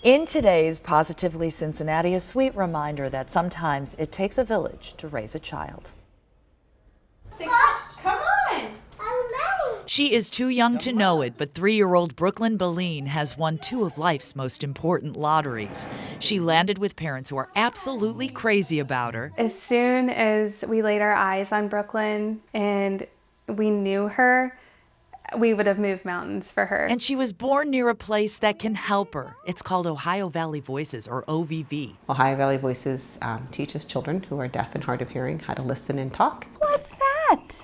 In today's Positively Cincinnati, a sweet reminder that sometimes it takes a village to raise a child. Come on! She is too young to know it, but 3-year-old Brooklyn Ballein has won 2 of life's most important lotteries. She landed with parents who are absolutely crazy about her. As soon as we laid our eyes on Brooklyn and we knew her, we would have moved mountains for her. And she was born near a place that can help her. It's called Ohio Valley Voices, or OVV. Ohio Valley Voices teaches children who are deaf and hard of hearing how to listen and talk. What's that?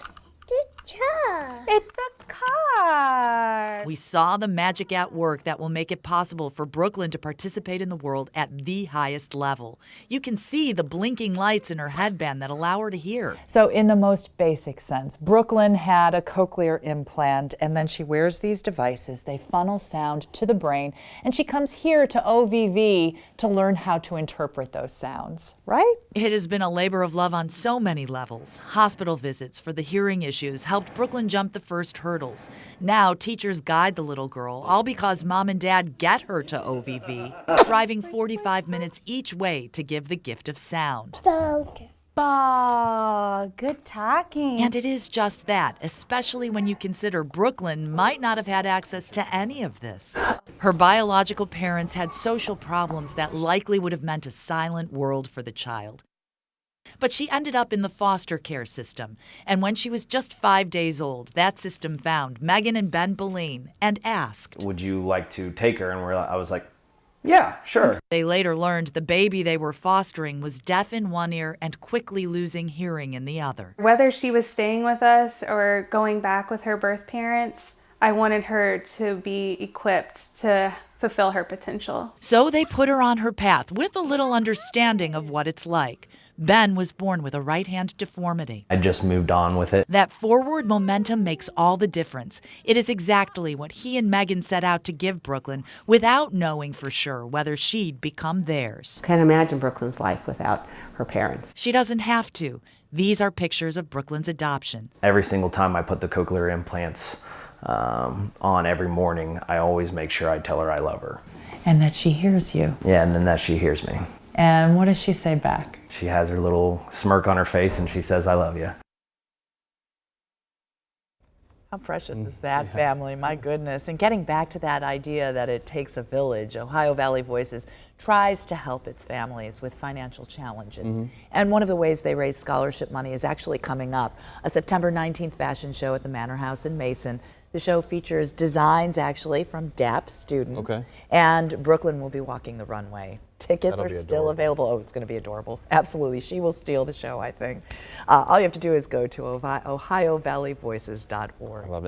It's a car! We saw the magic at work that will make it possible for Brooklyn to participate in the world at the highest level. You can see the blinking lights in her headband that allow her to hear. So in the most basic sense, Brooklyn had a cochlear implant, and then she wears these devices. They funnel sound to the brain, and she comes here to OVV to learn how to interpret those sounds, right? It has been a labor of love on so many levels. Hospital visits for the hearing issues helped Brooklyn jump the first hurdles. Now teachers guide the little girl, all because mom and dad get her to OVV, driving 45 minutes each way to give the gift of sound. Bah, good talking. And it is just that, especially when you consider Brooklyn might not have had access to any of this. Her biological parents had social problems that likely would have meant a silent world for the child. But she ended up in the foster care system, and when she was just 5 days old, that system found Megan and Ben Ballein and asked, "Would you like to take her?" And I was like, "Yeah, sure." They later learned the baby they were fostering was deaf in one ear and quickly losing hearing in the other. Whether she was staying with us or going back with her birth parents, I wanted her to be equipped to fulfill her potential. So they put her on her path with a little understanding of what it's like. Ben was born with a right-hand deformity. I just moved on with it. That forward momentum makes all the difference. It is exactly what he and Megan set out to give Brooklyn without knowing for sure whether she'd become theirs. Can't imagine Brooklyn's life without her parents. She doesn't have to. These are pictures of Brooklyn's adoption. Every single time I put the cochlear implants on every morning, I always make sure I tell her I love her. And that she hears you. Yeah, and then that she hears me. And what does she say back? She has her little smirk on her face and she says, "I love you." How precious is that family, my goodness. And getting back to that idea that it takes a village, Ohio Valley Voices tries to help its families with financial challenges. And one of the ways they raise scholarship money is actually coming up, a September 19th fashion show at the Manor House in Mason. The show features designs actually from DAP students. Okay. And Brooklyn will be walking the runway. Tickets are still available. Oh, it's going to be adorable. Absolutely. She will steal the show, I think. All you have to do is go to ohiovalleyvoices.org. I love it.